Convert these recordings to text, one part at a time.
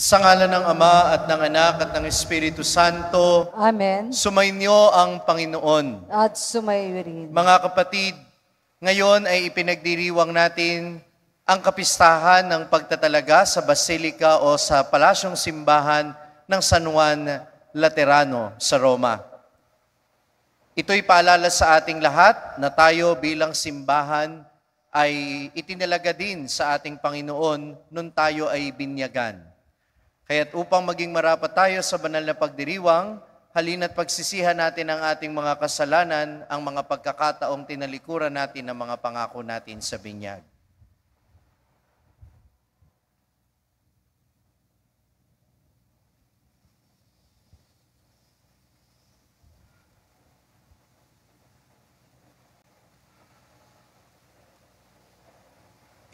Sa ngalan ng Ama at ng Anak at ng Espiritu Santo, Amen. sumainyo ang Panginoon. At sumayo rin. Mga kapatid, ngayon ay ipinagdiriwang natin ang kapistahan ng pagtatalaga sa Basilika o sa Palasyong Simbahan ng San Juan Laterano sa Roma. Ito'y paalala sa ating lahat na tayo bilang simbahan ay itinalaga din sa ating Panginoon nung tayo ay binyagan. Kaya't upang maging marapat tayo sa banal na pagdiriwang, halina't pagsisihan natin ang ating mga kasalanan, ang mga pagkakataong tinalikuran natin ng mga pangako natin sa binyag.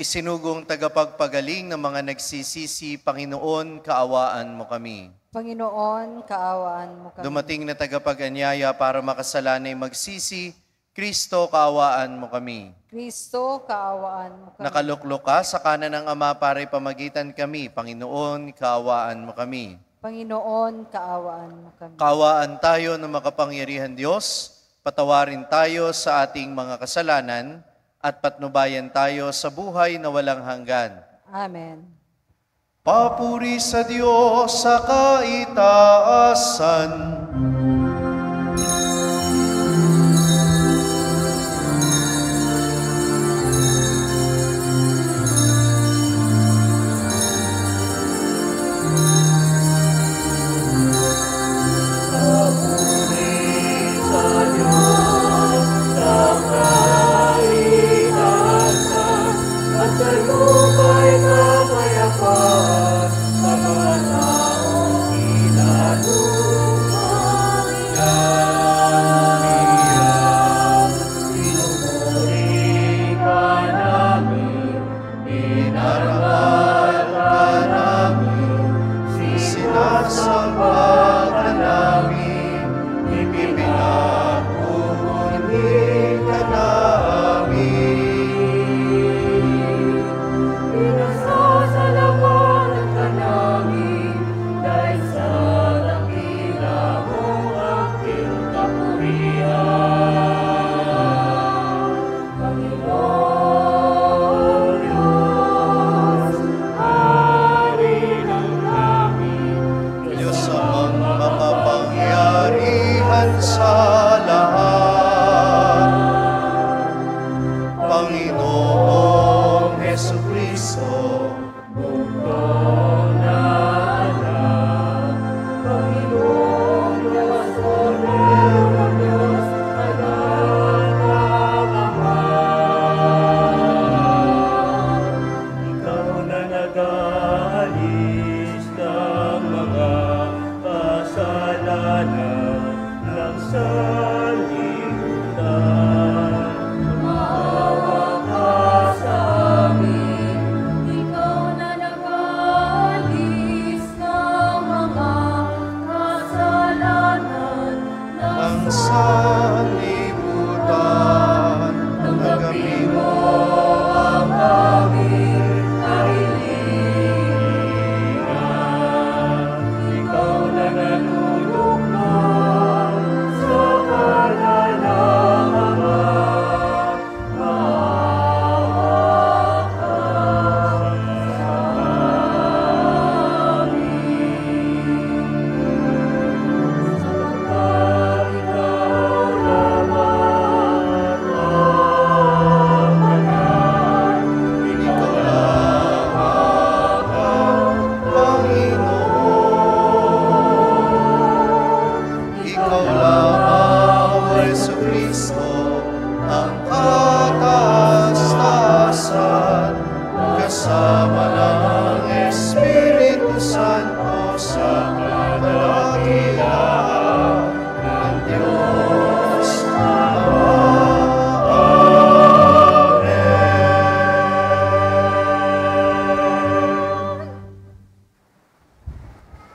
Isinugong tagapagpagaling ng mga nagsisisi, Panginoon, kaawaan mo kami. Panginoon, kaawaan mo kami. Dumating na tagapag-anyaya para makasalanay magsisi, Kristo, kaawaan mo kami. Kristo, kaawaan mo kami. Nakaluklok ka sa kanan ng Ama para ipamagitan kami, Panginoon, kaawaan mo kami. Panginoon, kaawaan mo kami. Kaawaan tayo ng makapangyarihan Diyos, patawarin tayo sa ating mga kasalanan, at patnubayan tayo sa buhay na walang hanggan. Amen. Papuri sa Diyos sa kaitaasan.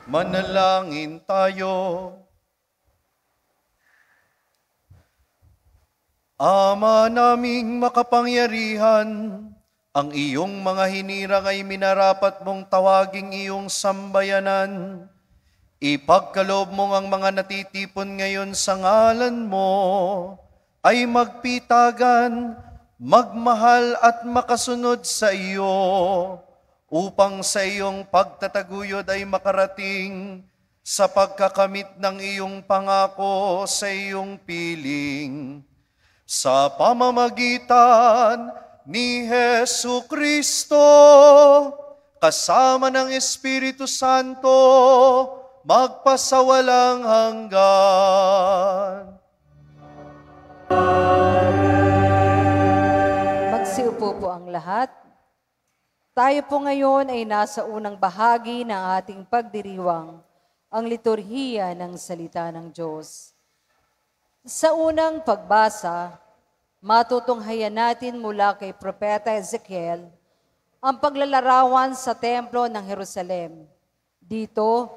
Manalangin tayo. Ama naming makapangyarihan, Ang iyong mga hinirang ay minarapat mong tawaging iyong sambayanan. Ipagkaloob mo ang mga natitipon ngayon sa ngalan mo ay magpitagan, magmahal at makasunod sa iyo, upang sa iyong pagtataguyod ay makarating sa pagkakamit ng iyong pangako sa iyong piling. Sa pamamagitan ni Hesu Kristo, kasama ng Espiritu Santo, magpasawalang hanggan. Magsiupo po ang lahat. Tayo po ngayon ay nasa unang bahagi ng ating pagdiriwang, ang liturhiya ng salita ng Diyos. Sa unang pagbasa, matutunghayan natin mula kay Propeta Ezekiel ang paglalarawan sa templo ng Jerusalem. Dito,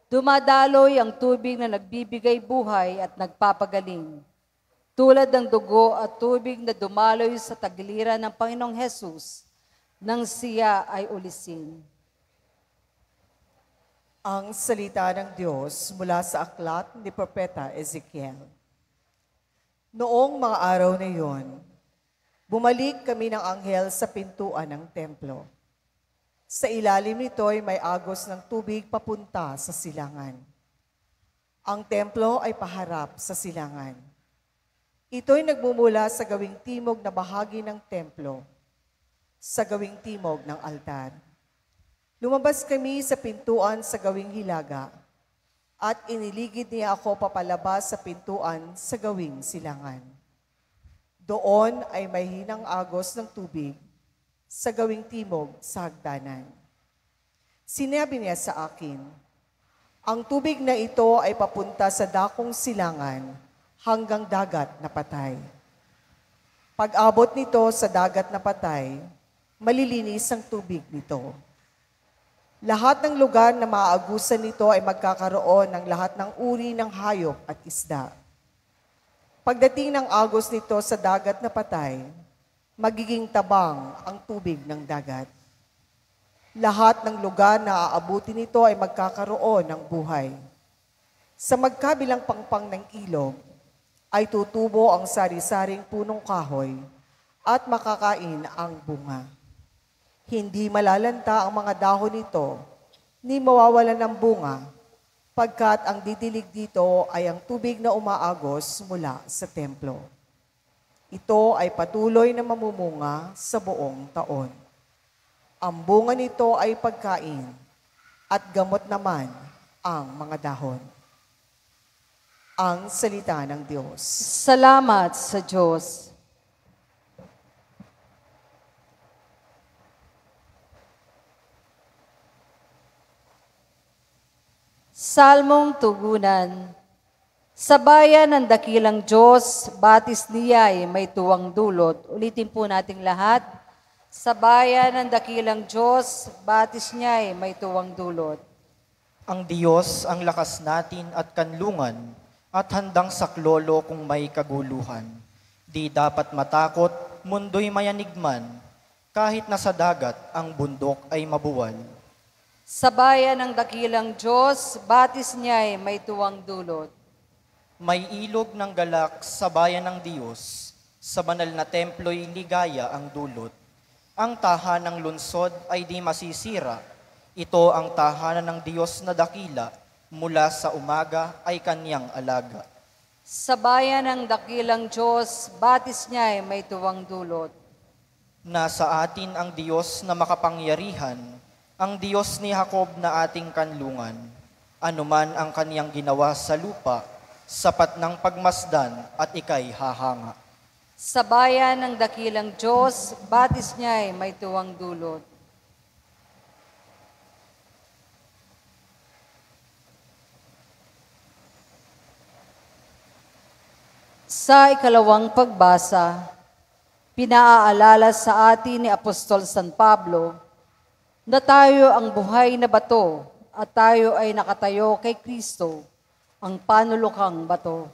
dumadaloy ang tubig na nagbibigay buhay at nagpapagaling, tulad ng dugo at tubig na dumaloy sa tagiliran ng Panginoong Hesus nang siya ay ulisin. Ang salita ng Diyos mula sa aklat ni Propeta Ezekiel. Noong mga araw na iyon, bumalik kami ng anghel sa pintuan ng templo. Sa ilalim nito ay may agos ng tubig papunta sa silangan. Ang templo ay paharap sa silangan. Ito'y nagmumula sa gawing timog na bahagi ng templo, sa gawing timog ng altar. Lumabas kami sa pintuan sa gawing hilaga, at iniligid niya ako papalabas sa pintuan sa gawing silangan. Doon ay may hinang agos ng tubig sa gawing timog sa hagdanan. Sinabi niya sa akin, ang tubig na ito ay papunta sa dakong silangan hanggang dagat na patay. Pag-abot nito sa dagat na patay, malilinis ang tubig nito. Lahat ng lugar na maaagusan nito ay magkakaroon ng lahat ng uri ng hayop at isda. Pagdating ng agos nito sa dagat na patay, magiging tabang ang tubig ng dagat. Lahat ng lugar na aabutin nito ay magkakaroon ng buhay. Sa magkabilang pangpang ng ilog, ay tutubo ang sari-saring punong kahoy at makakain ang bunga. Hindi malalanta ang mga dahon nito, ni mawawalan ng bunga, pagkat ang didilig dito ay ang tubig na umaagos mula sa templo. Ito ay patuloy na mamumunga sa buong taon. Ang bunga nito ay pagkain, at gamot naman ang mga dahon. Ang salita ng Diyos. Salamat sa Diyos. Salmong Tugunan. Sa bayan ng dakilang Diyos, batis niya'y may tuwang dulot. Ulitin po nating lahat. Sa bayan ng dakilang Diyos, batis niya'y may tuwang dulot. Ang Diyos ang lakas natin at kanlungan, at handang saklolo kung may kaguluhan. Di dapat matakot, mundo'y mayanigman, kahit nasa dagat ang bundok ay mabuwal. Sa bayan ng dakilang Diyos, batis niya'y may tuwang dulot. May ilog ng galak sa bayan ng Diyos, sa banal na templo'y ligaya ang dulot. Ang tahanang lungsod ay di masisira, ito ang tahanan ng Diyos na dakila, mula sa umaga ay kanyang alaga. Sa bayan ng dakilang Diyos, batis niya'y may tuwang dulot. Nasa atin ang Diyos na makapangyarihan, ang Diyos ni Jacob na ating kanlungan. Anuman ang kaniyang ginawa sa lupa, sapat ng pagmasdan at ika'y hahanga. Sa bayan ng dakilang Diyos, batis niya'y may tuwang dulot. Sa ikalawang pagbasa, pinaaalala sa atin ni Apostol San Pablo na tayo ang buhay na bato at tayo ay nakatayo kay Kristo, ang panulukang bato.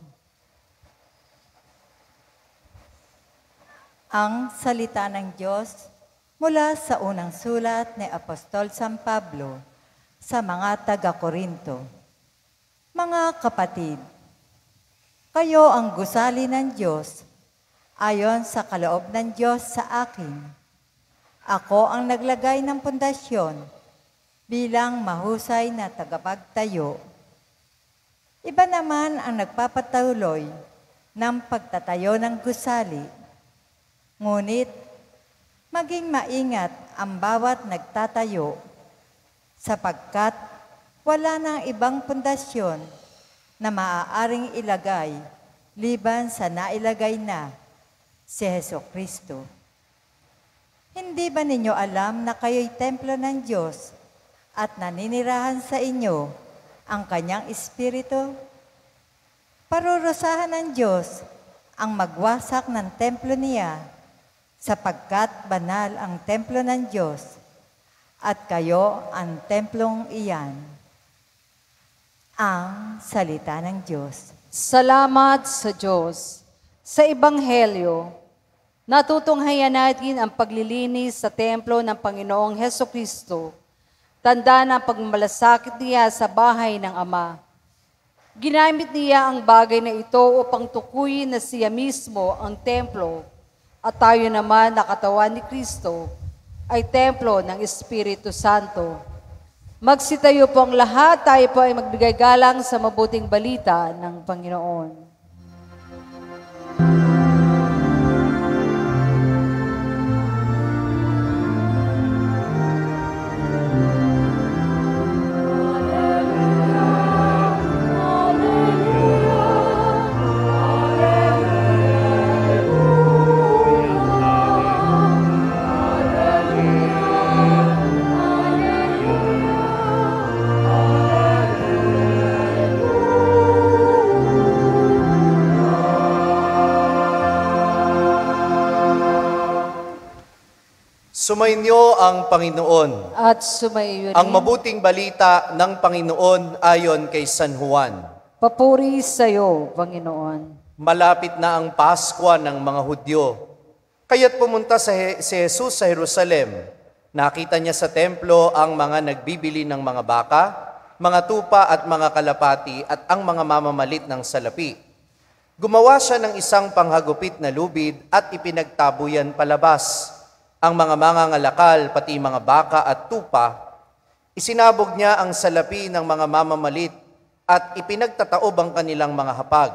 Ang salita ng Diyos. Mula sa unang sulat ni Apostol San Pablo sa mga taga-Korinto. Mga kapatid, kayo ang gusali ng Diyos ayon sa kaloob ng Diyos sa akin. Ako ang naglagay ng pundasyon bilang mahusay na tagapagtayo. Iba naman ang nagpapatuloy ng pagtatayo ng gusali. Ngunit, maging maingat ang bawat nagtatayo sapagkat wala nang ibang pundasyon na maaaring ilagay liban sa nailagay na si Hesukristo. Hindi ba ninyo alam na kayo'y templo ng Diyos at naninirahan sa inyo ang kanyang Espiritu? Parurusahan ng Diyos ang magwasak ng templo niya sapagkat banal ang templo ng Diyos at kayo ang templong iyan. Ang salita ng Diyos. Salamat sa Diyos. Sa Ebanghelyo, natutunghayan natin ang paglilinis sa templo ng Panginoong Hesukristo, tanda ng pagmalasakit niya sa bahay ng Ama. Ginamit niya ang bagay na ito upang tukuyin na siya mismo ang templo at tayo naman na katawan ni Kristo ay templo ng Espiritu Santo. Magsitayo po ang lahat, tayo po ay magbigay galang sa mabuting balita ng Panginoon. Sumainyo ang Panginoon. At sumaiyo rin. Ang mabuting balita ng Panginoon ayon kay San Juan. Papuri sa iyo, Panginoon. Malapit na ang Paskwa ng mga Hudyo. Kaya't pumunta si Jesus sa Jerusalem. Nakita niya sa templo ang mga nagbibili ng mga baka, mga tupa at mga kalapati at ang mga mamamalit ng salapi. Gumawa siya ng isang panghagupit na lubid at ipinagtabo yan palabas. Ang mga mangangalakal, pati mga baka at tupa, isinabog niya ang salapi ng mga mamamalit at ipinagtataob ang kanilang mga hapag.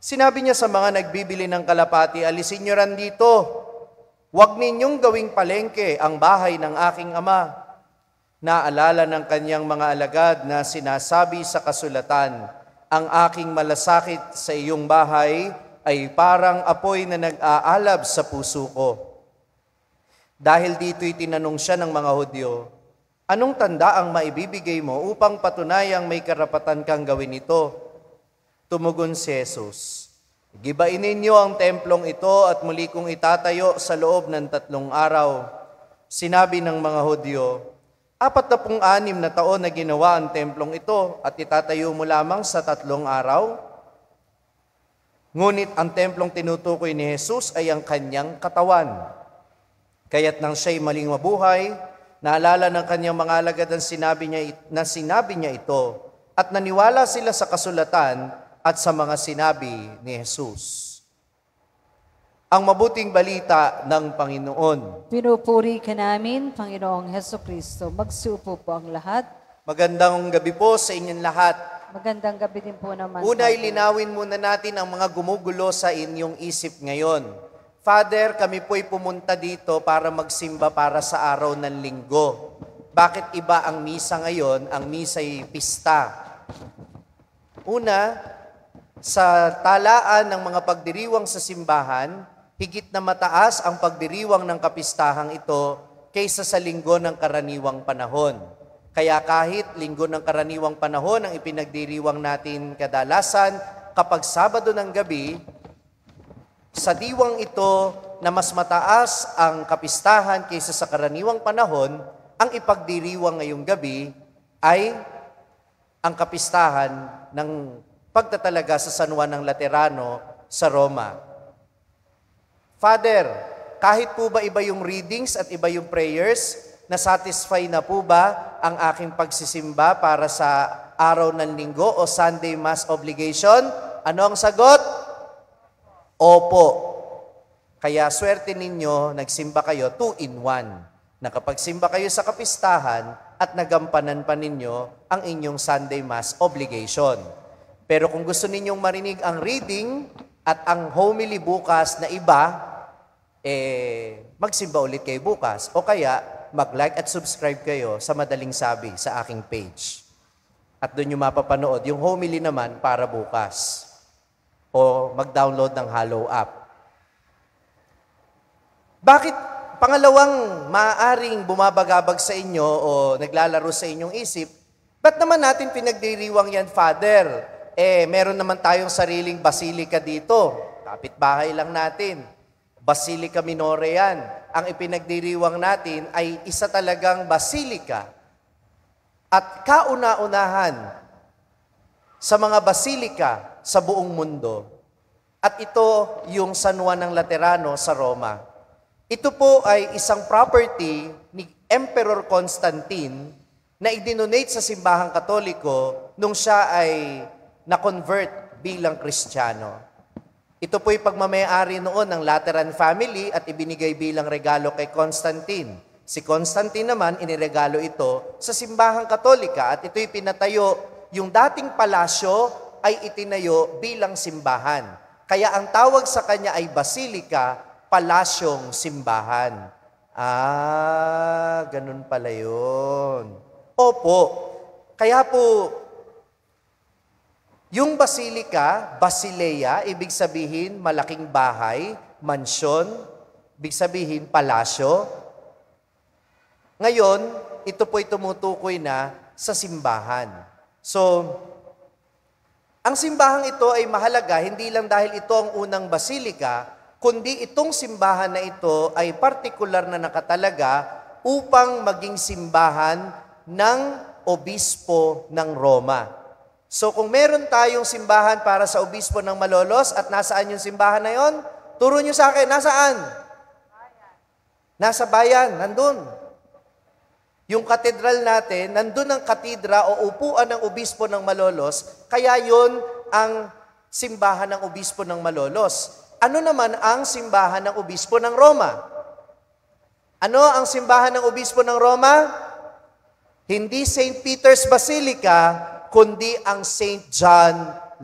Sinabi niya sa mga nagbibili ng kalapati, alisin niyo ran dito. Huwag ninyong gawing palengke ang bahay ng aking ama. Naalala ng kanyang mga alagad na sinasabi sa kasulatan, ang aking malasakit sa iyong bahay ay parang apoy na nag-aalab sa puso ko. Dahil dito'y tinanong siya ng mga Hudyo, anong tanda ang maibibigay mo upang patunayang may karapatan kang gawin ito? Tumugon si Jesus, gibain ninyo ang templong ito at muli kong itatayo sa loob ng 3 araw. Sinabi ng mga Hudyo, 46 na taon na ginawa ang templong ito at itatayo mo lamang sa 3 araw? Ngunit ang templong tinutukoy ni Jesus ay ang kanyang katawan. Kaya't nang siya'y maling mabuhay, naalala ng kanyang mga alagad ang sinabi niya ito at naniwala sila sa kasulatan at sa mga sinabi ni Jesus. Ang mabuting balita ng Panginoon. Pinupuri ka namin, Panginoong Hesukristo. Magsupo po ang lahat. Magandang gabi po sa inyong lahat. Magandang gabi din po naman. Unay, linawin muna natin ang mga gumugulo sa inyong isip ngayon. Father, kami po'y pumunta dito para magsimba para sa araw ng linggo. Bakit iba ang misa ngayon? Ang misa'y pista. Una, sa talaan ng mga pagdiriwang sa simbahan, higit na mataas ang pagdiriwang ng kapistahang ito kaysa sa linggo ng karaniwang panahon. Kaya kahit linggo ng karaniwang panahon ang ipinagdiriwang natin kadalasan, kapag Sabado ng gabi, sa diwang ito na mas mataas ang kapistahan kaysa sa karaniwang panahon, ang ipagdiriwang ngayong gabi ay ang kapistahan ng pagtatalaga sa San Juan ng Laterano sa Roma. Father, kahit po ba iba yung readings at iba yung prayers, na-satisfy na po ba ang aking pagsisimba para sa araw ng linggo o Sunday Mass obligation? Ano ang sagot? Opo. Kaya swerte ninyo, nagsimba kayo 2-in-1. Nakapagsimba kayo sa kapistahan at nagampanan pa ninyo ang inyong Sunday Mass obligation. Pero kung gusto ninyong marinig ang reading at ang homily bukas na iba, magsimba ulit kayo bukas. O kaya, mag-like at subscribe kayo sa Madaling Sabi sa aking page. At doon yung mapapanood. Yung homily naman para bukas. O mag-download ng Hallow app. Bakit pangalawang maaaring bumabagabag sa inyo o naglalaro sa inyong isip, ba't naman natin pinagdiriwang yan, Father? Meron naman tayong sariling basilika dito. Kapitbahay lang natin. Basilica Minore yan. Ang ipinagdiriwang natin ay isa talagang basilika. At kauna-unahan sa mga basilika sa buong mundo. At ito yung San Juan ng Laterano sa Roma. Ito po ay isang property ni Emperor Constantine na idinonate sa simbahang Katoliko nung siya ay na-convert bilang Kristiyano. Ito po'y pagmamayari noon ng Lateran family at ibinigay bilang regalo kay Constantine. Si Constantine naman, iniregalo ito sa simbahang Katolika at ito'y pinatayo, yung dating palasyo ay itinayo bilang simbahan. Kaya ang tawag sa kanya ay Basilika, Palasyong Simbahan. Ganun pala yun. Opo, kaya po, yung basilika, basileia, ibig sabihin malaking bahay, mansyon, ibig sabihin palasyo. Ngayon, ito po'y tumutukoy na sa simbahan. So, ang simbahang ito ay mahalaga, hindi lang dahil ito ang unang basilika, kundi itong simbahan na ito ay partikular na nakatalaga upang maging simbahan ng obispo ng Roma. So kung meron tayong simbahan para sa obispo ng Malolos at nasaan yung simbahan na yon? Turo nyo sa akin, nasaan? Nasa bayan, nandun. Yung katedral natin, nandun ang katedra o upuan ng obispo ng Malolos, kaya yon ang simbahan ng obispo ng Malolos. Ano naman ang simbahan ng obispo ng Roma? Ano ang simbahan ng obispo ng Roma? Hindi St. Peter's Basilica, kundi ang St. John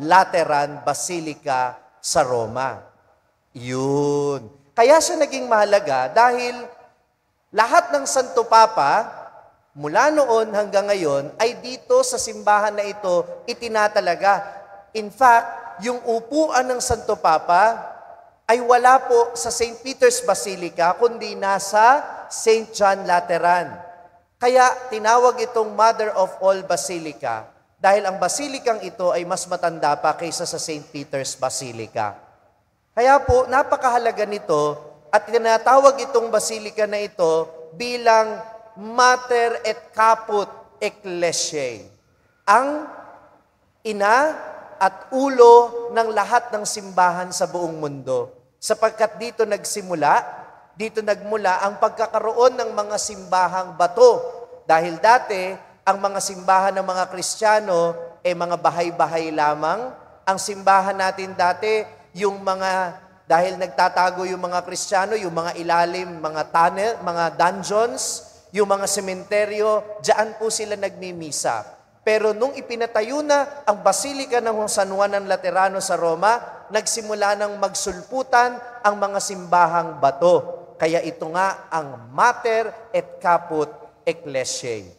Lateran Basilica sa Roma. Yun. Kaya siya naging mahalaga dahil lahat ng Santo Papa, mula noon hanggang ngayon, ay dito sa simbahan na ito itinatalaga. In fact, yung upuan ng Santo Papa ay wala po sa St. Peter's Basilica, kundi nasa St. John Lateran. Kaya tinawag itong Mother of All Basilica. Dahil ang basilikang ito ay mas matanda pa kaysa sa St. Peter's Basilica. Kaya po, napakahalaga nito at tinatawag itong basilika na ito bilang Mater et Caput Ecclesiae. Ang ina at ulo ng lahat ng simbahan sa buong mundo. Sapagkat dito nagmula ang pagkakaroon ng mga simbahang bato. Dahil dati, ang mga simbahan ng mga Kristiyano ay mga bahay-bahay lamang. Ang simbahan natin dati, dahil nagtatago yung mga Kristiyano, yung mga ilalim, mga tunnel, mga dungeons, yung mga sementeryo, diyan po sila nagmimisa. Pero nung ipinatayo na ang Basilika ng San Juan ng Laterano sa Roma, nagsimula ng magsulputan ang mga simbahang bato. Kaya ito nga ang Mater et Caput Ecclesiae.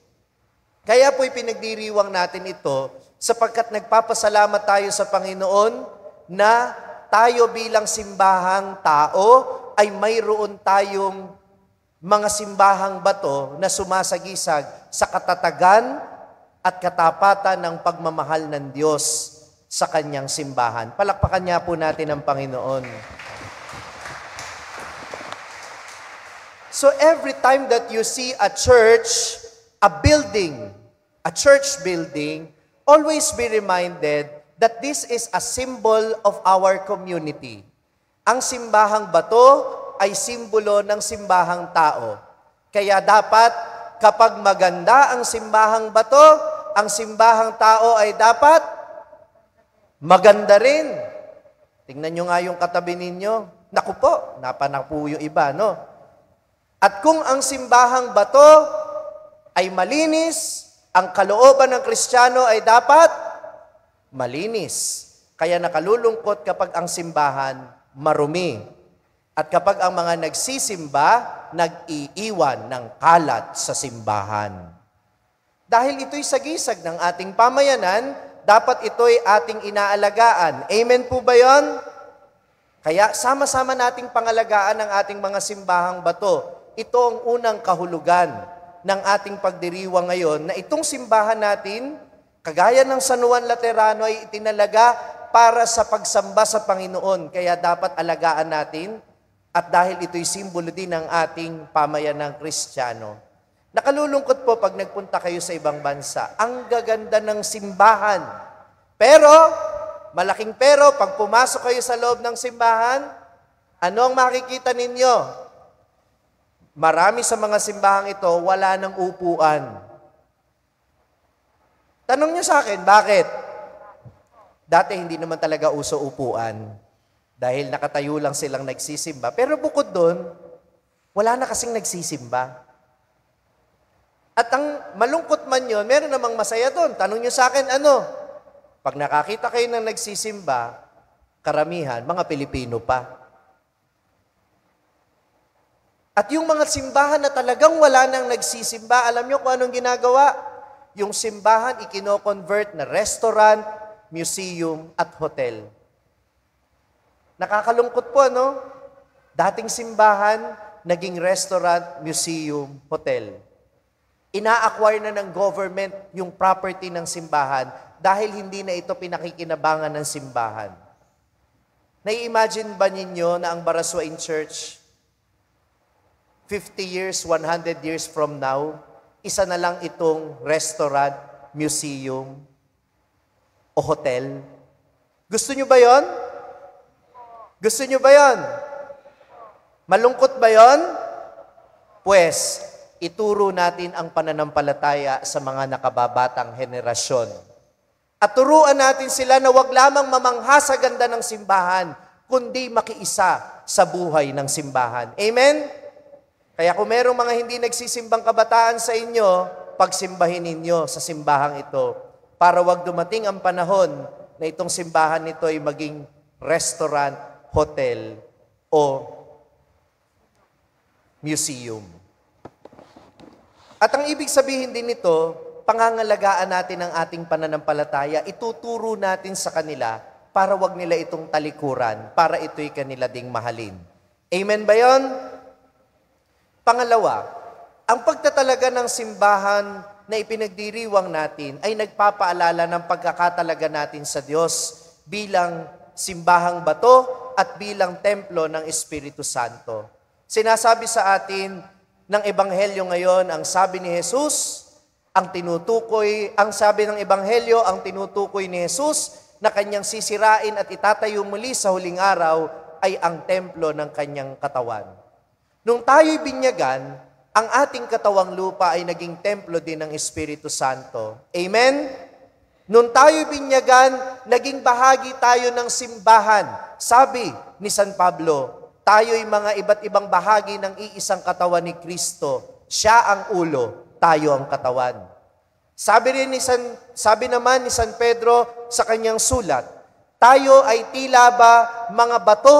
Kaya po'y pinagdiriwang natin ito sapagkat nagpapasalamat tayo sa Panginoon na tayo bilang simbahang tao ay mayroon tayong mga simbahang bato na sumasagisag sa katatagan at katapatan ng pagmamahal ng Diyos sa kanyang simbahan. Palakpakan niya po natin ang Panginoon. So every time that you see a church, a church building, always be reminded that this is a symbol of our community. Ang simbahang bato ay simbolo ng simbahang tao. Kaya dapat kapag maganda ang simbahang bato, ang simbahang tao ay dapat maganda rin. Tingnan nyo nga yung katabi ninyo. Naku po, napanak po yung iba, no? At kung ang simbahang bato ay malinis, ang kalooban ng Kristiyano ay dapat malinis. Kaya nakalulungkot kapag ang simbahan marumi. At kapag ang mga nagsisimba, nag-iiwan ng kalat sa simbahan. Dahil ito'y sagisag ng ating pamayanan, dapat ito'y ating inaalagaan. Amen po ba yon? Kaya sama-sama nating pangalagaan ang ating mga simbahang bato. Ito ang unang kahulugan ng ating pagdiriwang ngayon na itong simbahan natin, kagaya ng San Juan Laterano, ay itinalaga para sa pagsamba sa Panginoon. Kaya dapat alagaan natin at dahil ito'y simbolo din ng ating pamayanang Kristiyano. Nakalulungkot po pag nagpunta kayo sa ibang bansa. Ang gaganda ng simbahan. Pero, malaking pero, pag pumasok kayo sa loob ng simbahan, ano ang makikita ninyo? Marami sa mga simbahang ito, wala ng upuan. Tanong nyo sa akin, bakit? Dati hindi naman talaga uso upuan. Dahil nakatayo lang silang nagsisimba. Pero bukod doon, wala na kasing nagsisimba. At ang malungkot man yun, meron namang masaya doon. Tanong nyo sa akin, ano? Pag nakakita kayo ng nagsisimba, karamihan, mga Pilipino pa. At yung mga simbahan na talagang wala nang nagsisimba, alam nyo kung anong ginagawa? Yung simbahan, ikino-convert na restaurant, museum, at hotel. Nakakalungkot po, no? Dating simbahan, naging restaurant, museum, hotel. Ina-acquire na ng government yung property ng simbahan dahil hindi na ito pinakikinabangan ng simbahan. Nai-imagine ba ninyo na ang Baraswain Church, 50 years, 100 years from now, isa na lang itong restaurant, museum, o hotel? Gusto nyo ba yon? Gusto nyo ba yon? Malungkot ba yon? Pues, ituro natin ang pananampalataya sa mga nakababatang henerasyon. At turuan natin sila na wag lamang mamangha sa ganda ng simbahan, kundi makiisa sa buhay ng simbahan. Amen? Kaya kung merong mga hindi nagsisimbang kabataan sa inyo, pagsimbahin ninyo sa simbahang ito para wag dumating ang panahon na itong simbahan nito ay maging restaurant, hotel, o museum. At ang ibig sabihin din nito, pangangalagaan natin ang ating pananampalataya, ituturo natin sa kanila para wag nila itong talikuran, para ito'y kanila ding mahalin. Amen ba yon? Pangalawa, ang pagtatalaga ng simbahan na ipinagdiriwang natin ay nagpapaalala ng pagkakatalaga natin sa Diyos bilang simbahang bato at bilang templo ng Espiritu Santo. Sinasabi sa atin ng Ebanghelyo ngayon, ang sabi ni Jesus, ang sabi ng Ebanghelyo, ang tinutukoy ni Jesus na kanyang sisirain at itatayo muli sa huling araw ay ang templo ng kanyang katawan. Nung tayo'y binyagan, ang ating katawang lupa ay naging templo din ng Espiritu Santo. Amen? Nung tayo'y binyagan, naging bahagi tayo ng simbahan. Sabi ni San Pablo, tayo'y mga iba't ibang bahagi ng iisang katawan ni Kristo. Siya ang ulo, tayo ang katawan. Sabi naman ni San Pedro sa kanyang sulat, tayo ay tila ba mga bato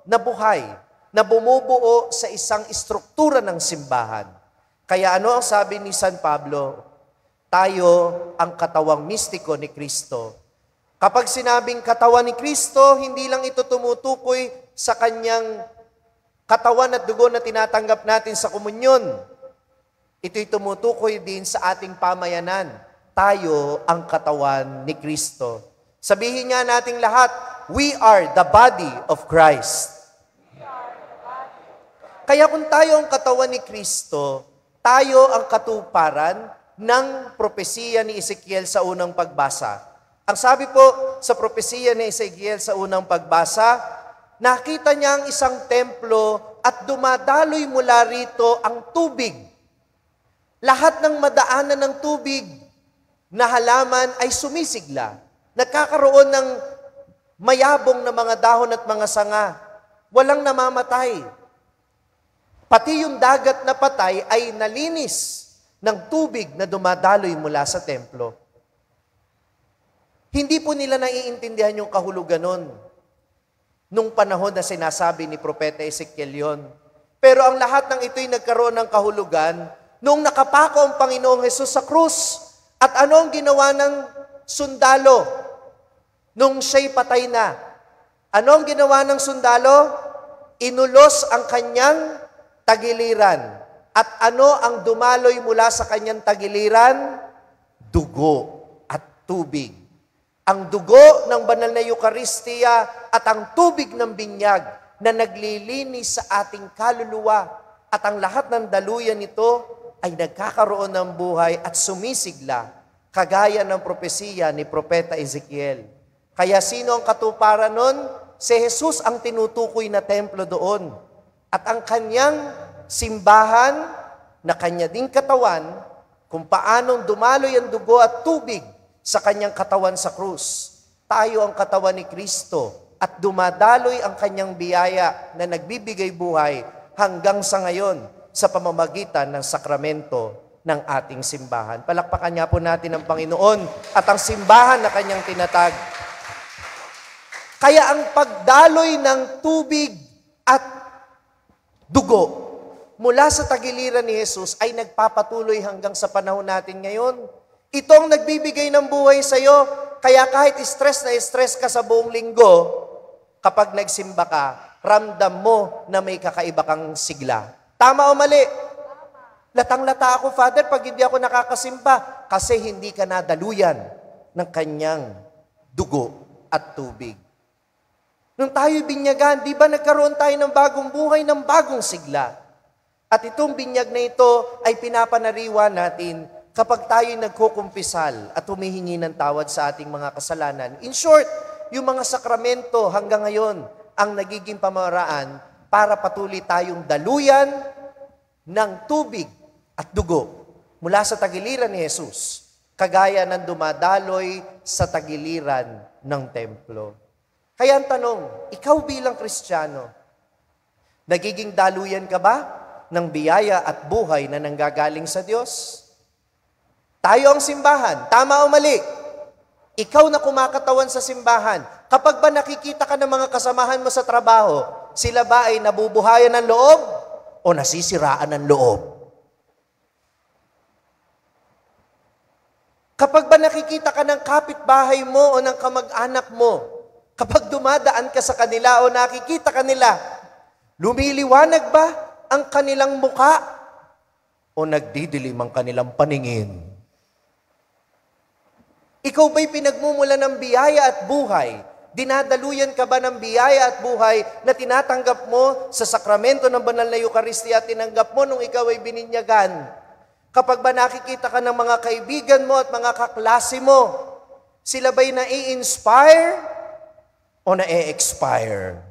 na buhay na bumubuo sa isang istruktura ng simbahan. Kaya ano ang sabi ni San Pablo? Tayo ang katawang mistiko ni Kristo. Kapag sinabing katawan ni Kristo, hindi lang ito tumutukoy sa kanyang katawan at dugo na tinatanggap natin sa komunyon. Ito'y tumutukoy din sa ating pamayanan. Tayo ang katawan ni Kristo. Sabihin nga nating lahat, we are the body of Christ. Kaya kung tayo ang katawan ni Kristo, tayo ang katuparan ng propesiya ni Ezekiel sa unang pagbasa. Ang sabi po sa propesiya ni Ezekiel sa unang pagbasa, nakita niya ang isang templo at dumadaloy mula rito ang tubig. Lahat ng madaanan ng tubig na halaman ay sumisigla. Nagkakaroon ng mayabong na mga dahon at mga sanga. Walang namamatay. Pati yung dagat na patay ay nalinis ng tubig na dumadaloy mula sa templo. Hindi po nila naiintindihan yung kahulugan nun. Nung panahon na sinasabi ni Propeta Ezekiel yun. Pero ang lahat ng ito'y nagkaroon ng kahulugan nung nakapako ang Panginoong Hesus sa krus. At ano ang ginawa ng sundalo nung siya'y patay na? Ano ang ginawa ng sundalo? Inulos ang kanyang tagiliran. At ano ang dumaloy mula sa kanyang tagiliran? Dugo at tubig. Ang dugo ng banal na Eukaristiya at ang tubig ng binyag na naglilinis sa ating kaluluwa. At ang lahat ng daluyan nito ay nagkakaroon ng buhay at sumisigla, kagaya ng propesiya ni Propeta Ezekiel. Kaya sino ang katuparan nun? Si Jesus ang tinutukoy na templo doon. At ang kanyang simbahan na kanya ding katawan, kung paanong dumaloy ang dugo at tubig sa kanyang katawan sa krus. Tayo ang katawan ni Kristo at dumadaloy ang kanyang biyaya na nagbibigay buhay hanggang sa ngayon sa pamamagitan ng sakramento ng ating simbahan. Palakpakan niya po natin ang Panginoon at ang simbahan na kanyang tinatag. Kaya ang pagdaloy ng tubig at dugo mula sa tagiliran ni Jesus ay nagpapatuloy hanggang sa panahon natin ngayon. Ito ang nagbibigay ng buhay sa iyo. Kaya kahit stress na stress ka sa buong linggo, kapag nagsimba ka, ramdam mo na may kakaiba kang sigla. Tama o mali? Latang-lata ako, Father, pag hindi ako nakakasimba kasi hindi ka nadaluyan ng kanyang dugo at tubig. Nung tayo'y binyagan, di ba nagkaroon tayo ng bagong buhay, ng bagong sigla? At itong binyag na ito ay pinapanariwa natin kapag tayo'y nagkukumpisal at humihingi ng tawad sa ating mga kasalanan. In short, yung mga sakramento hanggang ngayon ang nagiging pamaraan para patuloy tayong daluyan ng tubig at dugo mula sa tagiliran ni Jesus, kagaya ng dumadaloy sa tagiliran ng templo. Kaya ang tanong, ikaw bilang Kristiyano, nagiging daluyan ka ba ng biyaya at buhay na nanggagaling sa Diyos? Tayo ang simbahan, tama o mali? Ikaw na kumakatawan sa simbahan, kapag ba nakikita ka ng mga kasamahan mo sa trabaho, sila ba ay nabubuhayan ng loob o nasisiraan ng loob? Kapag ba nakikita ka ng kapitbahay mo o ng kamag-anak mo, kapag dumadaan ka sa kanila o nakikita kanila, lumiliwanag ba ang kanilang muka o nagdidilim ang kanilang paningin? Ikaw ba'y pinagmumula ng biyaya at buhay? Dinadaluyan ka ba ng biyaya at buhay na tinatanggap mo sa sakramento ng banal na Eucharistia at tinanggap mo nung ikaw ay bininyagan? Kapag ba nakikita ka ng mga kaibigan mo at mga kaklase mo, sila ba'y nai-inspire o na-expire?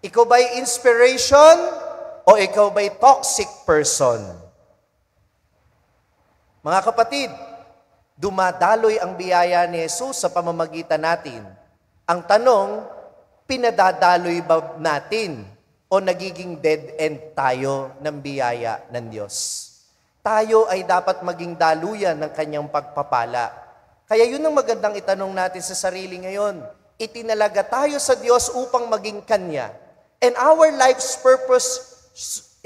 Ikaw ba'y inspiration o ikaw ba'y toxic person? Mga kapatid, dumadaloy ang biyaya ni Jesus sa pamamagitan natin. Ang tanong, pinadadaloy ba natin o nagiging dead end tayo ng biyaya ng Diyos? Tayo ay dapat maging daluyan ng kanyang pagpapala. Kaya yun ang magandang itanong natin sa sarili ngayon. Itinalaga tayo sa Diyos upang maging Kanya. And our life's purpose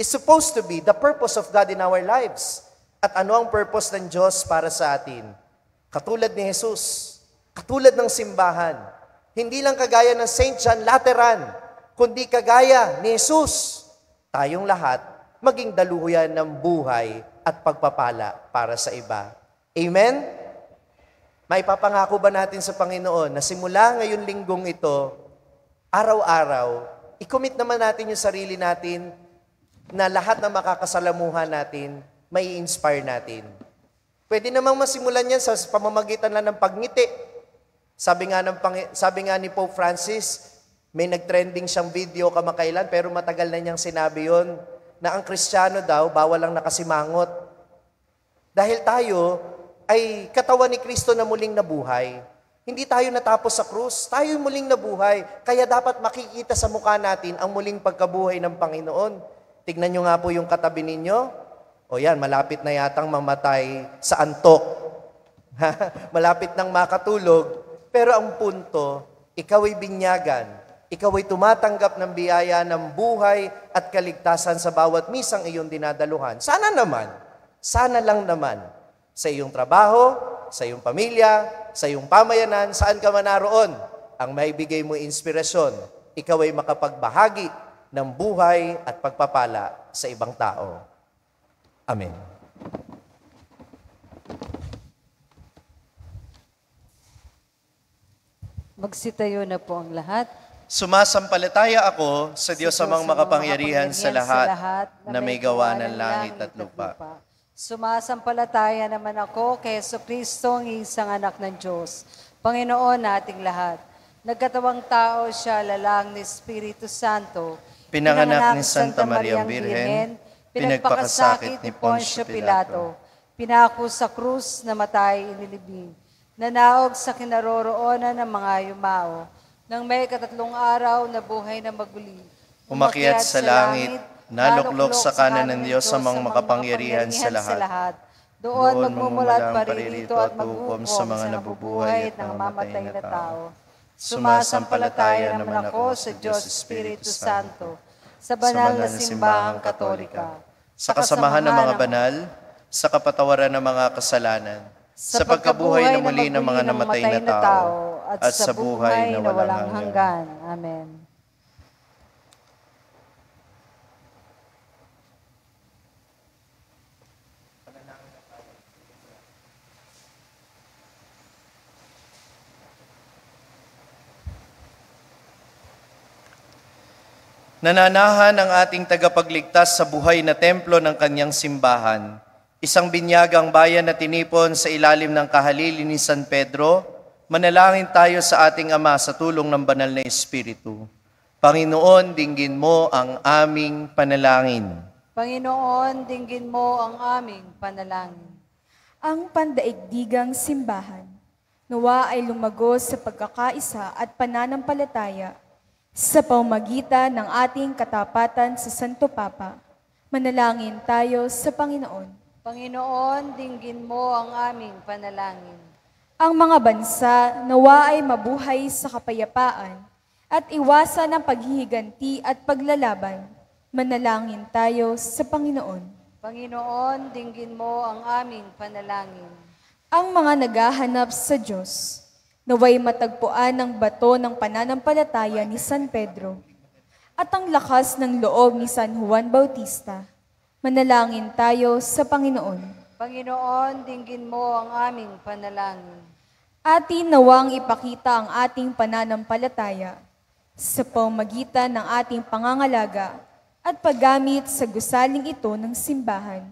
is supposed to be the purpose of God in our lives. At ano ang purpose ng Diyos para sa atin? Katulad ni Jesus, katulad ng simbahan, hindi lang kagaya ng St. John Lateran, kundi kagaya ni Jesus, tayong lahat maging daluyan ng buhay at pagpapala para sa iba. Amen? May papangako ba natin sa Panginoon na simula ngayon linggong ito, araw-araw, i-commit naman natin yung sarili natin na lahat ng makakasalamuhan natin, may inspire natin. Pwede namang masimulan yan sa pamamagitan lang ng pagngiti. Sabi nga ni Pope Francis, May nagtrending siyang video kamakailan pero matagal na niyang sinabi yon na ang Kristiyano daw bawal lang nakasimangot. Dahil tayo ay katawan ni Kristo na muling nabuhay. Hindi tayo natapos sa krus, tayo muling nabuhay. Kaya dapat makikita sa mukha natin ang muling pagkabuhay ng Panginoon. Tignan nyo nga po yung katabi ninyo. O yan, malapit na yatang mamatay sa antok. Malapit nang makatulog. Pero ang punto, ikaw ay binyagan. Ikaw ay tumatanggap ng biyaya ng buhay at kaligtasan sa bawat misang iyong dinadaluhan. Sana lang naman, sa iyong trabaho, sa iyong pamilya, sa iyong pamayanan, saan ka man naroon, ang maibigay mo inspirasyon, ikaw ay makapagbahagi ng buhay at pagpapala sa ibang tao. Amen. Magsitayo na po ang lahat. Sumasampalataya ako sa Diyos amang makapangyarihan sa lahat na may gawa ng langit at lupa. Sumasampalataya naman ako kay Jesucristo, ang isang anak ng Diyos, Panginoon nating lahat. Nagkatawang tao siya, lalang ni Espiritu Santo, Pinanganak ni Santa Mariang Birhen, pinagpakasakit ni Poncio Pilato, pinako sa krus, namatay, inilibing, nanaog sa kinaroroonan ng mga yumao, nang may katatlong araw na buhay na maguli. Umakyat sa langit, naluklok sa kanan ng Diyos sa mga makapangyarihan sa lahat. Doon magmumulat pa rin dito at maghukom sa mga nabubuhay at namamatay na tao. Sumasampalataya naman ako sa Diyos Espiritu Santo, sa banal na simbahang katolika, sa kasamahan ng mga banal, sa kapatawaran ng mga kasalanan, sa pagkabuhay na muli ng mga namatay na tao, at sa buhay na walang hanggan. Amen. Nananahan ang ating tagapagligtas sa buhay na templo ng kanyang simbahan, isang binyagang bayan na tinipon sa ilalim ng kahalili ni San Pedro. Manalangin tayo sa ating Ama sa tulong ng banal na Espiritu. Panginoon, dinggin mo ang aming panalangin. Panginoon, dinggin mo ang aming panalangin. Ang pandaigdigang simbahan, nawa ay lumago sa pagkakaisa at pananampalataya sa pamamagitan ng ating katapatan sa Santo Papa. Manalangin tayo sa Panginoon. Panginoon, dinggin mo ang aming panalangin. Ang mga bansa nawa ay mabuhay sa kapayapaan at iwasan ang paghihiganti at paglalaban. Manalangin tayo sa Panginoon. Panginoon, dinggin mo ang aming panalangin. Ang mga naghahanap sa Diyos, naway matagpuan ng bato ng pananampalataya ni San Pedro at ang lakas ng loob ni San Juan Bautista. Manalangin tayo sa Panginoon. Panginoon, dinggin mo ang aming panalangin. Atin nawang ipakita ang ating pananampalataya sa pamamagitan ng ating pangangalaga at paggamit sa gusaling ito ng simbahan.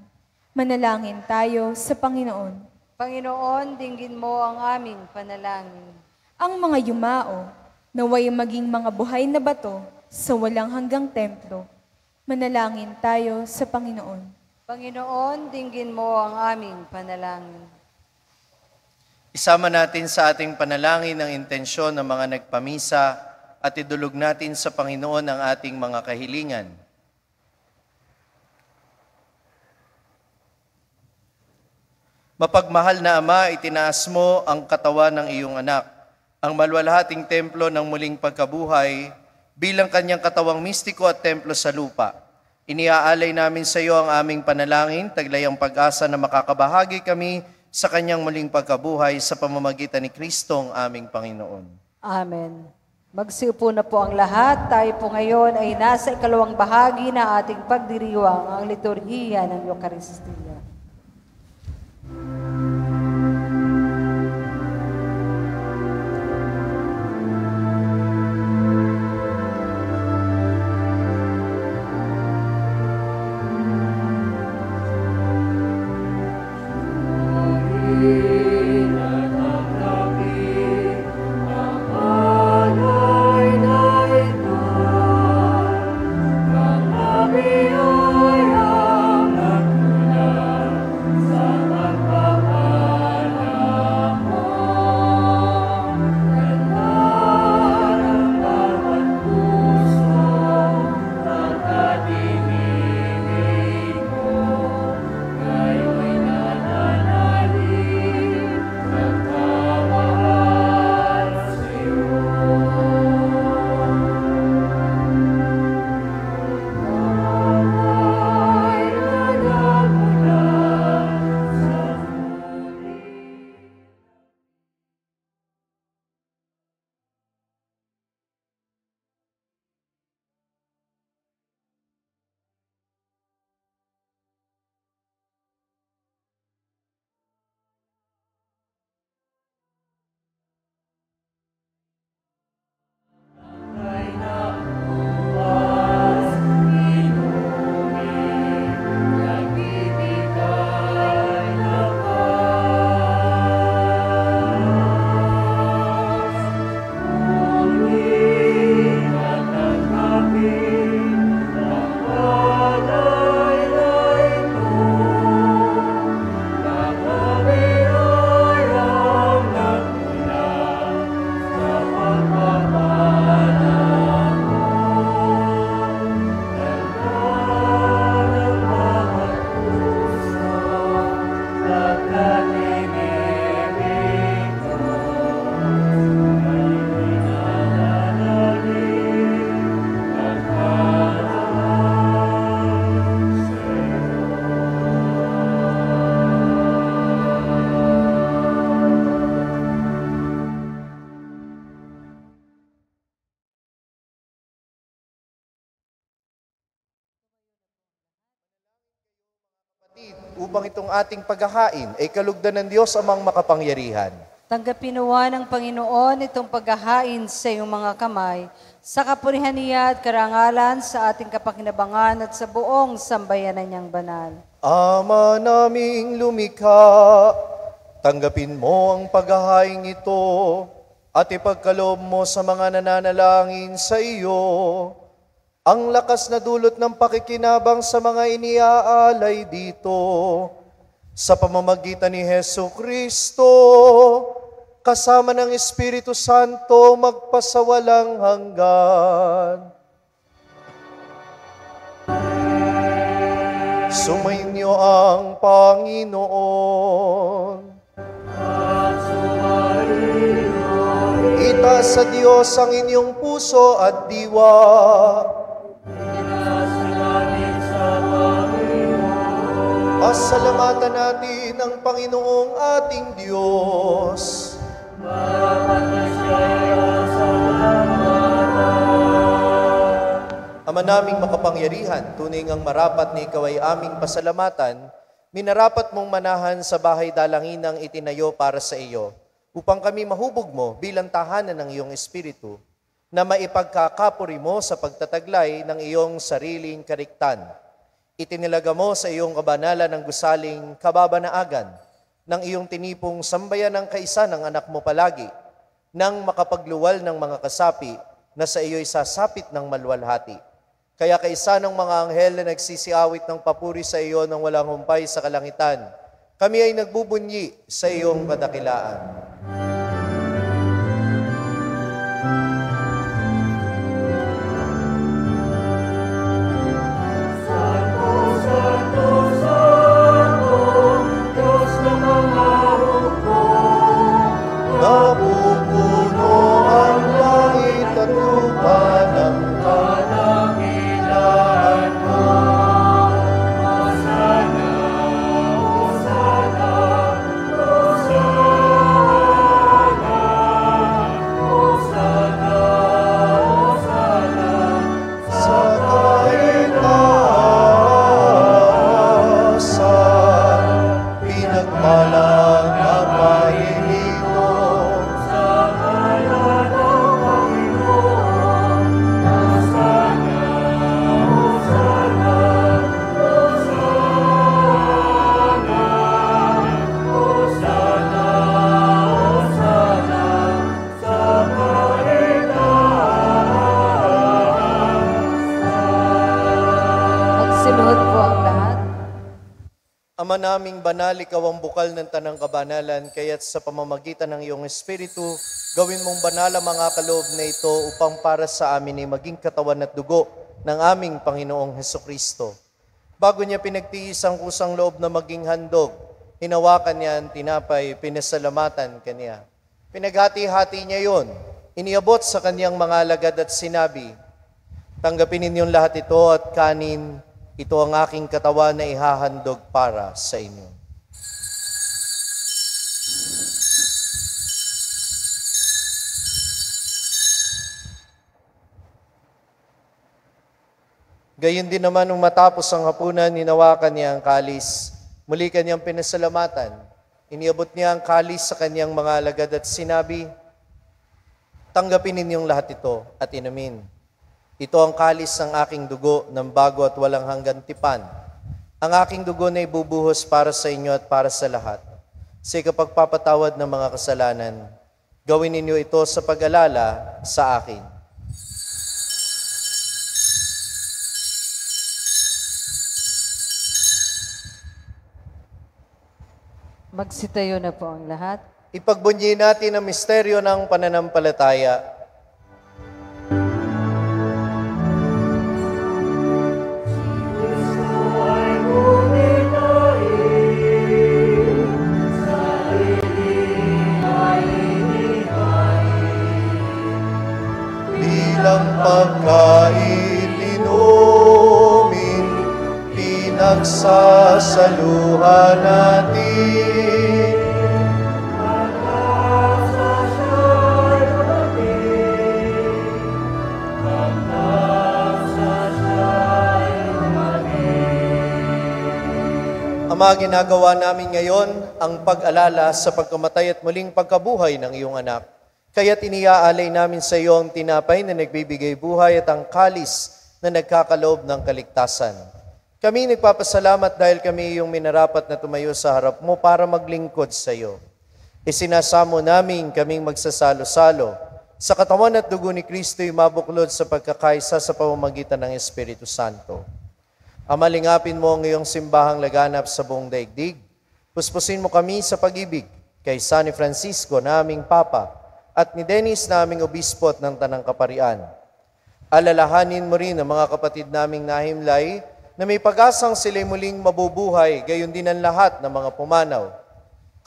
Manalangin tayo sa Panginoon. Panginoon, dinggin mo ang aming panalangin. Ang mga yumao, naway maging mga buhay na bato sa walang hanggang templo. Manalangin tayo sa Panginoon. Panginoon, dinggin mo ang aming panalangin. Isama natin sa ating panalangin ang intensyon ng mga nagpamisa at idulog natin sa Panginoon ang ating mga kahilingan. Mapagmahal na Ama, itinaas mo ang katawan ng iyong anak, ang malwalhating templo ng muling pagkabuhay, bilang kanyang katawang mistiko at templo sa lupa. Iniaalay namin sa iyo ang aming panalangin, taglay ang pag-asa na makakabahagi kami sa kanyang muling pagkabuhay sa pamamagitan ni Kristo ang aming Panginoon. Amen. Magsiupo na po ang lahat. Tayo po ngayon ay nasa ikalawang bahagi na ating pagdiriwang, ang liturhiya ng Eucharistia. upang itong ating paghahain ay kalugdan ng Diyos amang makapangyarihan. Tanggapin nawa ng Panginoon itong paghahain sa iyong mga kamay, sa kapurihan niya at karangalan sa ating kapakinabangan at sa buong sambayanan niyang banal. Ama naming lumikha, tanggapin mo ang paghahain ito at ipagkaloob mo sa mga nananalangin sa iyo ang lakas na dulot ng pakikinabang sa mga iniaalay dito sa pamamagitan ni Hesu Kristo, kasama ng Espiritu Santo magpasawalang hanggan. Sumainyo ang Panginoon. Itaas sa Diyos ang inyong puso at diwa. Pasalamatan natin ang Panginoong ating Diyos. Ama naming makapangyarihan, tunay ngang marapat na ikaw ay aming pasalamatan, minarapat mong manahan sa bahay dalanginang itinayo para sa iyo, upang kami mahubog mo bilang tahanan ng iyong Espiritu, na maipagkakapuri mo sa pagtataglay ng iyong sariling kariktan. Itinilaga mo sa iyong kabanalan ng gusaling kababanaagan, ng iyong tinipong sambayan ng kaisa ng anak mo palagi, nang makapagluwal ng mga kasapi na sa iyo'y sasapit ng malwalhati. Kaya kaisa ng mga anghel na nagsisiawit ng papuri sa iyo ng walang humpay sa kalangitan, kami ay nagbubunyi sa iyong kadakilaan. Napupuno ang langit at lupa ng kadakilaan mo. Hosana, Hosana, Hosana, Hosana, Hosana, sa kaitaasan, pinagpalang na pahinito. Magsiluhod po ang lahat. Ama naming banal, ikaw ang bukal ng tanang kabanalan, kaya't sa pamamagitan ng iyong Espiritu, gawin mong banal ang mga kaloob na ito upang para sa amin ay maging katawan at dugo ng aming Panginoong Hesukristo. Bago niya pinagtiis ang kusang loob na maging handog, hinawakan niya ang tinapay, pinasalamatan kaniya. Pinaghati-hati niya yon, iniabot sa kaniyang mga alagad at sinabi, tanggapin ninyong lahat ito at kanin, ito ang aking katawan na ihahandog para sa inyo. Gayon din naman nung matapos ang hapunan, hinawakan niya ang kalis. Muli kanyang pinasalamatan. Iniabot niya ang kalis sa kanyang mga alagad at sinabi, tanggapin ninyong lahat ito at inumin. Ito ang kalis ng aking dugo ng bago at walang hanggang tipan. Ang aking dugo na ibubuhos para sa inyo at para sa lahat. Sa ikapagpapatawad ng mga kasalanan, gawin ninyo ito sa pag-alala sa akin. Magsitayo na po ang lahat. Ipagbunyi natin ang misteryo ng pananampalataya. Bilang pagkain inumin, pinagsasaluhan natin. Ama, ginagawa namin ngayon ang pag-alala sa pagkamatay at muling pagkabuhay ng iyong anak. Kaya't iniaalay namin sa iyo ang tinapay na nagbibigay buhay at ang kalis na nagkakaloob ng kaligtasan. Kami nagpapasalamat dahil kami iyong minarapat na tumayo sa harap mo para maglingkod sa iyo. Isinasamo namin kaming magsasalo-salo sa katawan at dugo ni Kristo'y mabuklod sa pagkakaisa sa pamamagitan ng Espiritu Santo. Ama, lingapin mo ang iyong simbahang laganap sa buong daigdig. Puspusin mo kami sa pag-ibig kay San Francisco na aming Papa at ni Dennis na aming Obispo at ng Tanang Kaparian. Alalahanin mo rin ang mga kapatid naming nahimlay na may pag-asang sila'y muling mabubuhay, gayon din ang lahat ng mga pumanaw.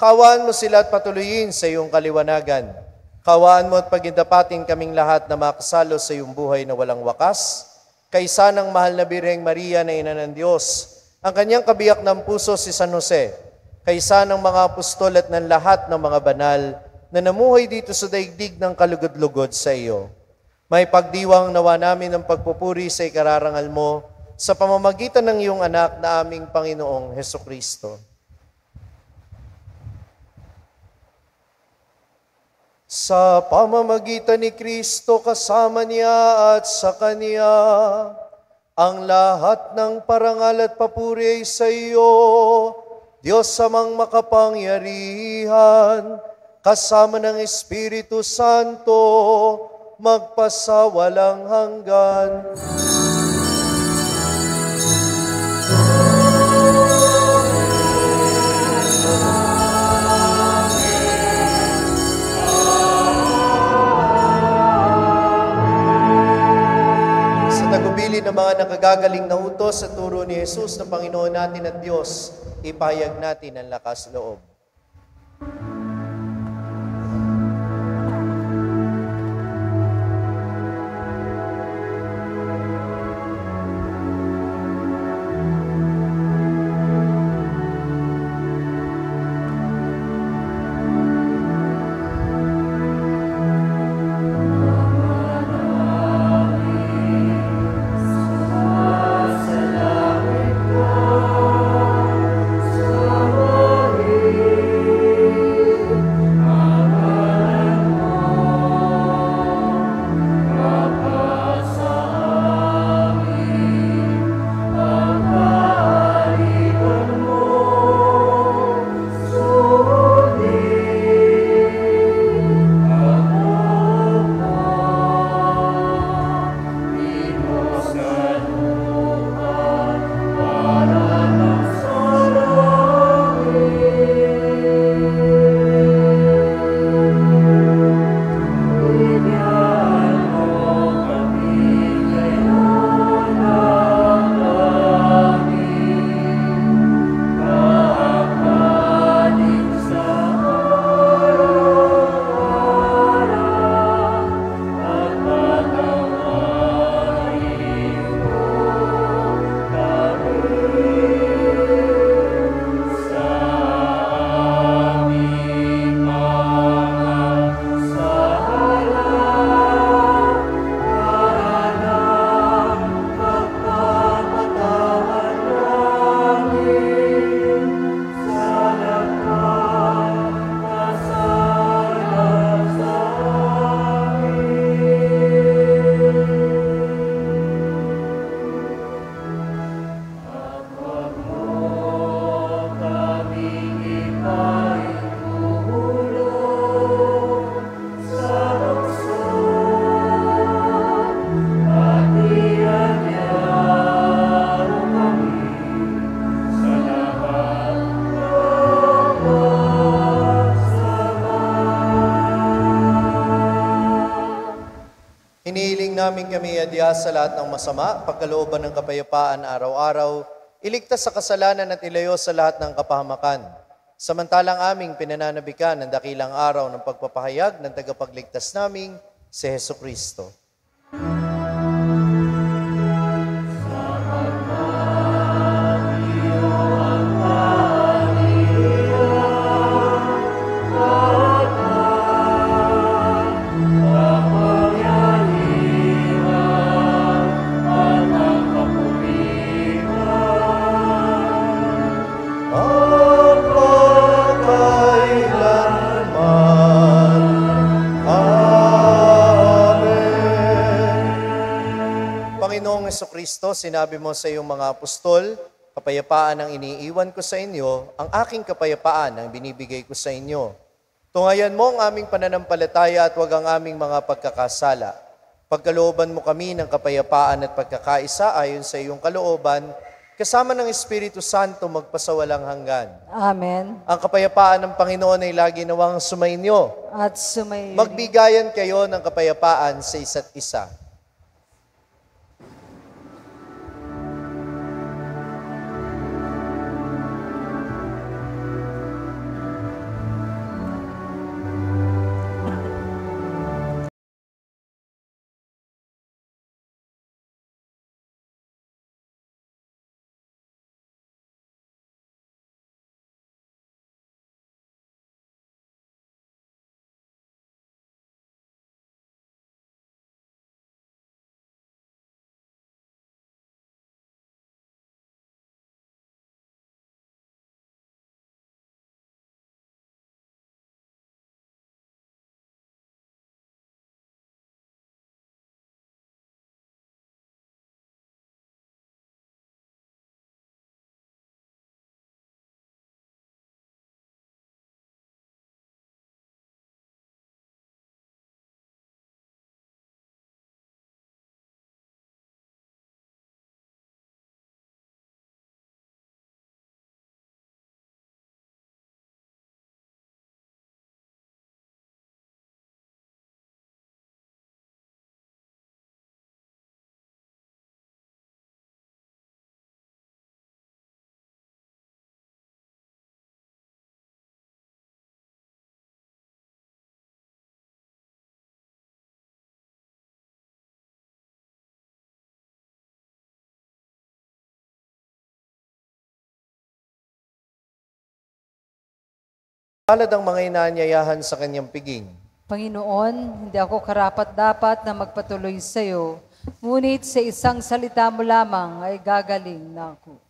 Kawaan mo sila at patuloyin sa iyong kaliwanagan. Kawaan mo at pagindapatin kaming lahat na makasalo sa iyong buhay na walang wakas, kaysa ng mahal na Birheng Maria na Ina ng Diyos, ang kanyang kabiyak ng puso si San Jose, kaysa ng mga apostol at ng lahat ng mga banal na namuhay dito sa daigdig ng kalugod-lugod sa iyo. May pagdiwang nawa namin ang pagpupuri sa ikararangal mo sa pamamagitan ng iyong anak na aming Panginoong Hesukristo. Sa pamamagitan ni Kristo kasama niya at sa Kanya, ang lahat ng parangal at papuri ay sa iyo, Diyos amang makapangyarihan, kasama ng Espiritu Santo, magpasawalang hanggan. Tagubili ng mga nakagagaling na utos sa turo ni Jesus na Panginoon natin at Diyos, ipahayag natin ang lakas loob. namin kami adya sa lahat ng masama, pagkalooban ng kapayapaan araw-araw, iligtas sa kasalanan at ilayo sa lahat ng kapahamakan. Samantalang aming pinananabikan ang dakilang araw ng pagpapahayag ng tagapagligtas naming si Hesukristo. Panginoong Kristo, sinabi mo sa iyong mga apostol, kapayapaan ang iniiwan ko sa inyo, ang aking kapayapaan ang binibigay ko sa inyo. Tungayan mo ang aming pananampalataya at huwag ang aming mga pagkakasala. Pagkalooban mo kami ng kapayapaan at pagkakaisa ayon sa iyong kalooban, kasama ng Espiritu Santo magpasawalang hanggan. Amen. Ang kapayapaan ng Panginoon ay lagi nawang sumainyo. At sumayin. Magbigayan kayo ng kapayapaan sa isa't isa. Palad ang mga inaanyayahan sa kanyang piging. Panginoon, hindi ako karapat-dapat na magpatuloy sa iyo, ngunit sa isang salita mo lamang ay gagaling na ako.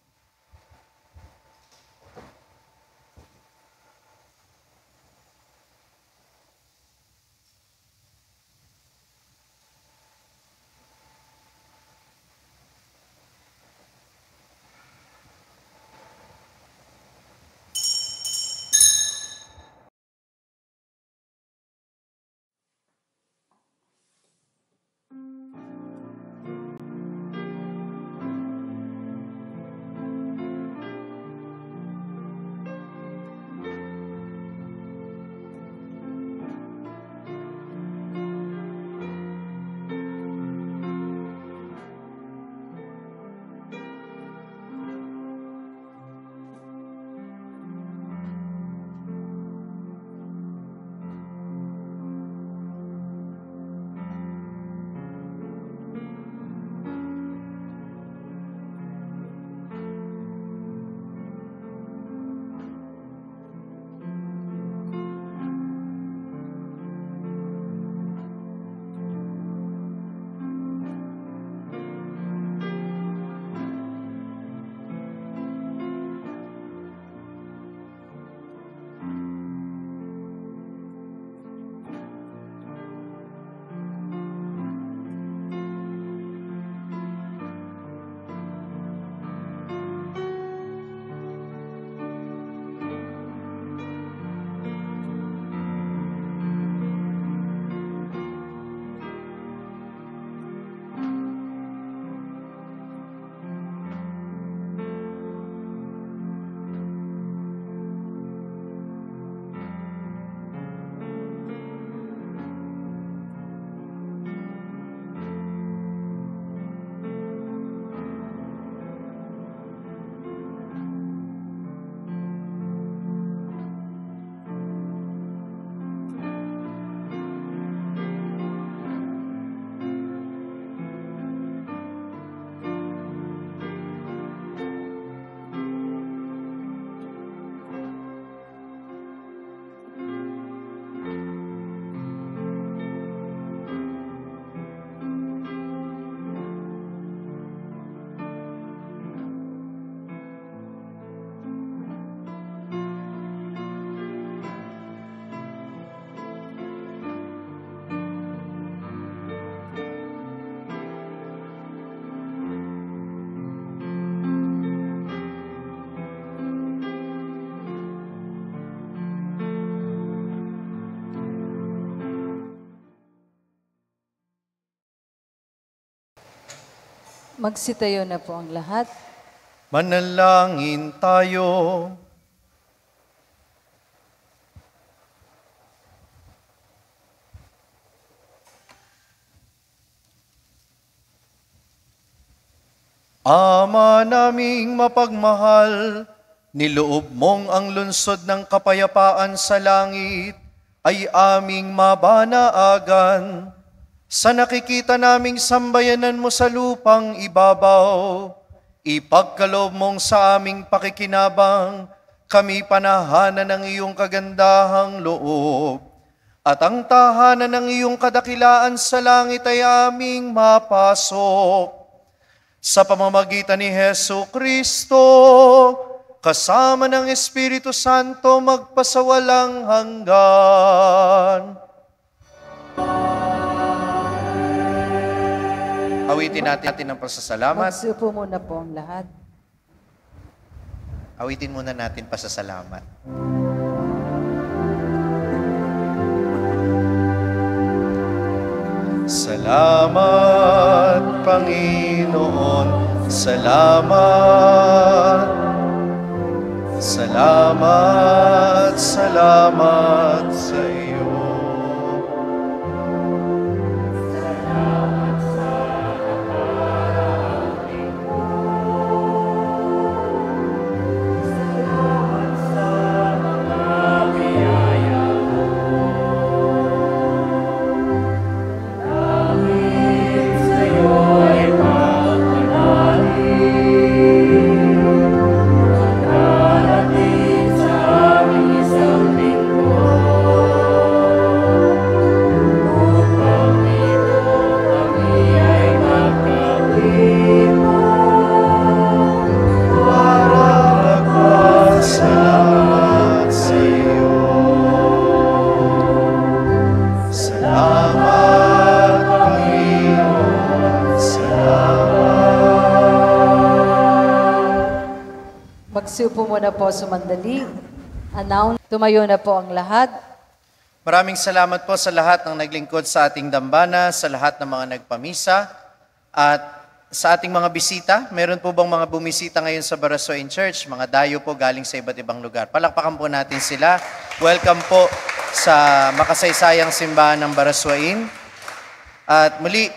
Magsitayo na po ang lahat. Manalangin tayo. Ama naming mapagmahal, niloob mong ang lunsod ng kapayapaan sa langit ay aming mabanaagan. Sa nakikita naming sambayanan mo sa lupang ibabaw, ipagkaloob mong sa aming pakikinabang, kami panahanan ng iyong kagandahang loob. At ang tahanan ng iyong kadakilaan sa langit ay aming mapasok. Sa pamamagitan ni Hesu Kristo, kasama ng Espiritu Santo magpasawalang hanggan. Awitin natin ang pasasalamat. Magsiupo muna po ang lahat. Awitin muna natin pasasalamat. Salamat, Panginoon. Salamat. Salamat, salamat sa iyo. Magsiupo muna po sumandali. Tumayo na po ang lahat. Maraming salamat po sa lahat ng naglingkod sa ating dambana, sa lahat ng mga nagpamisa, at sa ating mga bisita. Meron po bang mga bumisita ngayon sa Barasoin Church? Mga dayo po galing sa iba't ibang lugar. Palakpakan po natin sila. Welcome po sa makasaysayang simbahan ng Barasoin. At muli,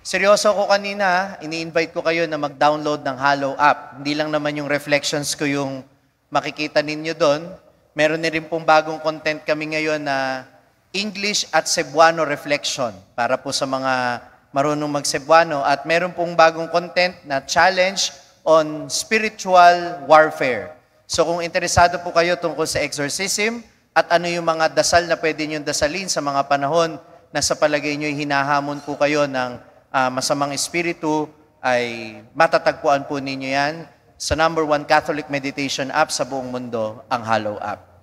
seryoso ko kanina, ini-invite ko kayo na mag-download ng Hallow app. Hindi lang naman yung reflections ko yung makikita ninyo doon. Meron na rin pong bagong content kami ngayon na English at Cebuano reflection para po sa mga marunong mag-Cebuano. At meron pong bagong content na challenge on spiritual warfare. So kung interesado po kayo tungkol sa exorcism at ano yung mga dasal na pwede nyo dasalin sa mga panahon na sa palagay nyo hinahamon po kayo ng masamang espiritu, ay matatagpuan po ninyo yan sa #1 Catholic meditation app sa buong mundo, ang Hallow app.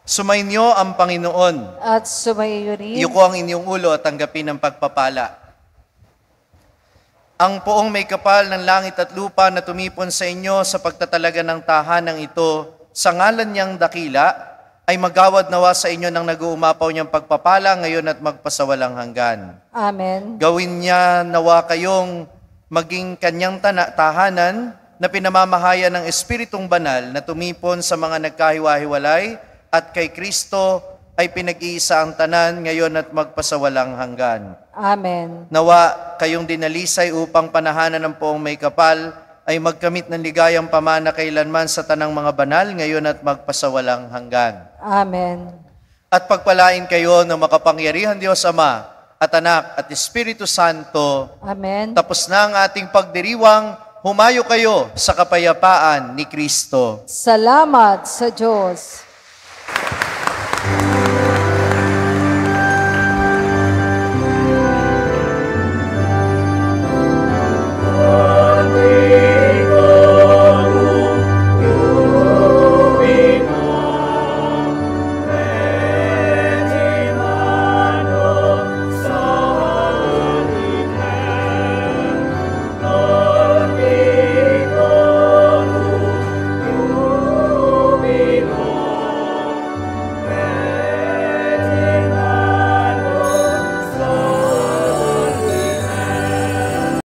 Sumainyo ang Panginoon. At sumayo rin. Iyuko ang inyong ulo at tanggapin ang pagpapala. Ang poong may kapal ng langit at lupa na tumipon sa inyo sa pagtatalaga ng tahanang ito, sa ngalan niyang dakila, ay magawad nawa sa inyo ng nag-uumapaw niyang pagpapala ngayon at magpasawalang hanggan. Amen. Gawin niya nawa kayong maging kanyang tahanan na pinamamahayan ng Espiritong Banal na tumipon sa mga nagkahiwa-hiwalay at kay Kristo ay pinag-iisa ang tanan ngayon at magpasawalang hanggan. Amen. Nawa kayong dinalisay upang panahanan ng poong may kapal ay magkamit ng ligayang pamana kailanman sa tanang mga banal ngayon at magpasawalang hanggan. Amen. At pagpalain kayo ng makapangyarihan Diyos Ama at Anak at Espiritu Santo. Amen. Tapos na ang ating pagdiriwang, humayo kayo sa kapayapaan ni Kristo. Salamat sa Diyos.